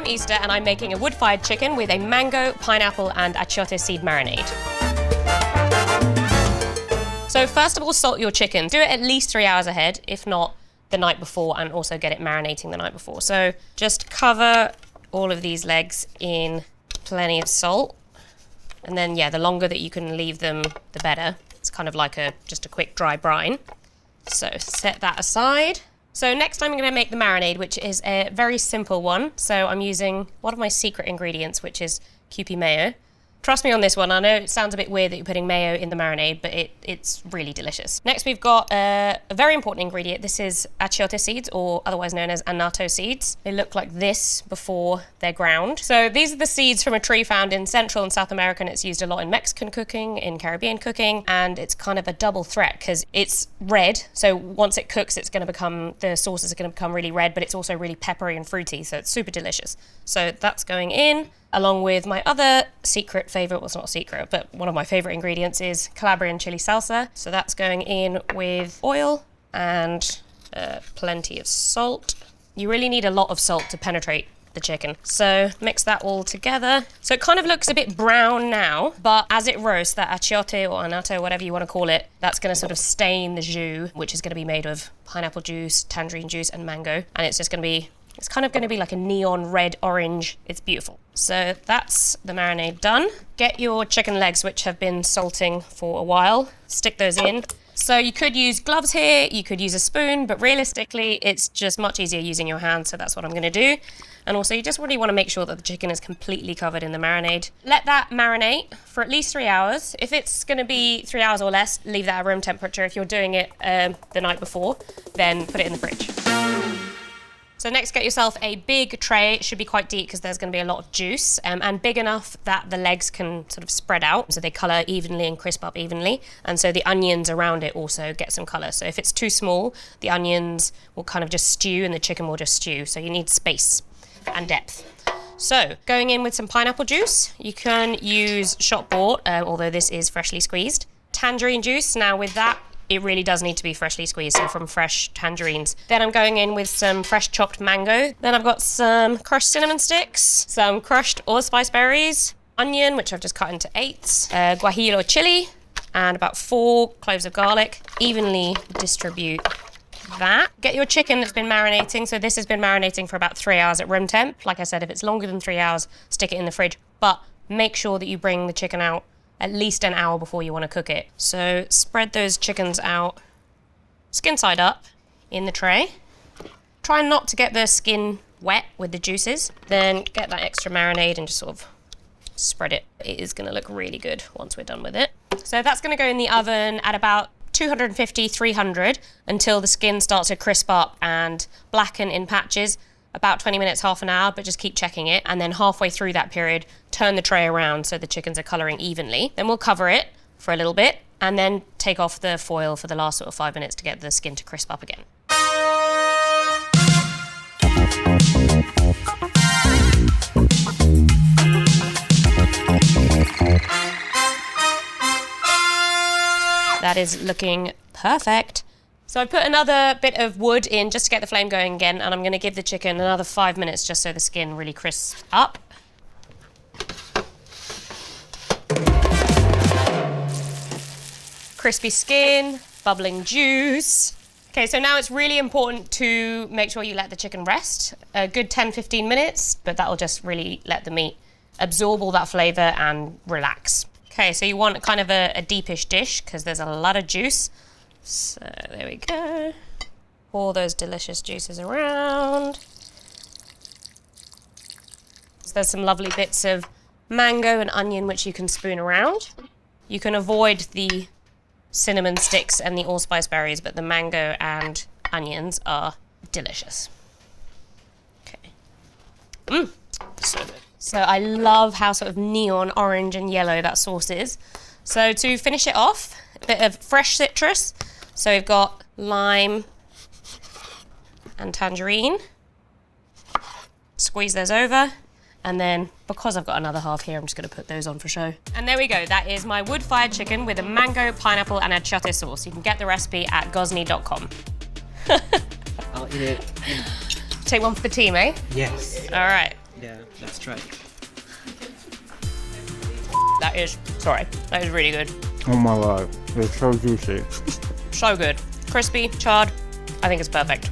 Ixta and I'm making a wood-fired chicken with a mango, pineapple and achiote seed marinade. So first of all, salt your chicken. Do it at least 3 hours ahead, if not the night before, and also get it marinating the night before. So just cover all of these legs in plenty of salt. And then, yeah, the longer that you can leave them, the better. It's kind of like just a quick dry brine. So set that aside. So next I'm going to make the marinade, which is a very simple one. So I'm using one of my secret ingredients, which is Kewpie mayo. Trust me on this one. I know it sounds a bit weird that you're putting mayo in the marinade, but it's really delicious. Next we've got a very important ingredient. This is achiote seeds, or otherwise known as annatto seeds. They look like this before they're ground. So these are the seeds from a tree found in Central and South America, and it's used a lot in Mexican cooking, in Caribbean cooking, and it's kind of a double threat because it's red. So once it cooks, the sauces are going to become really red, but it's also really peppery and fruity, so it's super delicious. So that's going in, along with my other secret favourite, well, it's not a secret, but one of my favourite ingredients is Calabrian chili salsa. So that's going in with oil and plenty of salt. You really need a lot of salt to penetrate the chicken. So mix that all together. So it kind of looks a bit brown now, but as it roasts, that achiote or annatto, whatever you want to call it, that's going to sort of stain the jus, which is going to be made of pineapple juice, tangerine juice, and mango. And it's kind of going to be like a neon red orange. It's beautiful. So that's the marinade done. Get your chicken legs, which have been salting for a while, stick those in. So you could use gloves here, you could use a spoon, but realistically, it's just much easier using your hands, so that's what I'm going to do. And also, you just really want to make sure that the chicken is completely covered in the marinade. Let that marinate for at least 3 hours. If it's going to be 3 hours or less, leave that at room temperature. If you're doing it the night before, then put it in the fridge. So next, get yourself a big tray. It should be quite deep because there's going to be a lot of juice, and big enough that the legs can sort of spread out so they colour evenly and crisp up evenly, and so the onions around it also get some colour. So if it's too small, the onions will kind of just stew and the chicken will just stew. So you need space and depth. So going in with some pineapple juice. You can use shop bought, although this is freshly squeezed. Tangerine juice. Now with that, it really does need to be freshly squeezed, so from fresh tangerines. Then I'm going in with some fresh chopped mango. Then I've got some crushed cinnamon sticks, some crushed allspice berries, onion, which I've just cut into 8s, guajillo chili, and about 4 cloves of garlic. Evenly distribute that. Get your chicken that's been marinating. So this has been marinating for about 3 hours at room temp. Like I said, if it's longer than 3 hours, stick it in the fridge. But make sure that you bring the chicken out at least an hour before you want to cook it. So spread those chickens out, skin side up, in the tray. Try not to get the skin wet with the juices. Then get that extra marinade and just sort of spread it. It is going to look really good once we're done with it. So that's going to go in the oven at about 250, 300 until the skin starts to crisp up and blacken in patches. About 20 minutes, half an hour, but just keep checking it. And then halfway through that period, turn the tray around so the chickens are colouring evenly. Then we'll cover it for a little bit and then take off the foil for the last sort of 5 minutes to get the skin to crisp up again. That is looking perfect. So I put another bit of wood in just to get the flame going again, and I'm going to give the chicken another 5 minutes just so the skin really crisps up. Crispy skin, bubbling juice. Okay, so now it's really important to make sure you let the chicken rest a good 10-15 minutes, but that'll just really let the meat absorb all that flavour and relax. Okay, so you want kind of a deepish dish because there's a lot of juice. So there we go. Pour those delicious juices around. So there's some lovely bits of mango and onion which you can spoon around. You can avoid the cinnamon sticks and the allspice berries, but the mango and onions are delicious. Okay. So good. So I love how sort of neon orange and yellow that sauce is. So to finish it off, a bit of fresh citrus. So we've got lime and tangerine. Squeeze those over. And then, because I've got another half here, I'm just going to put those on for show. And there we go. That is my wood-fired chicken with a mango, pineapple, and achiote sauce. You can get the recipe at gozney.com. I'll eat it. Take one for the team, eh? Yes. All right. Yeah, let's try. That is really good. Oh my god, it's so juicy. So good. Crispy, charred. I think it's perfect.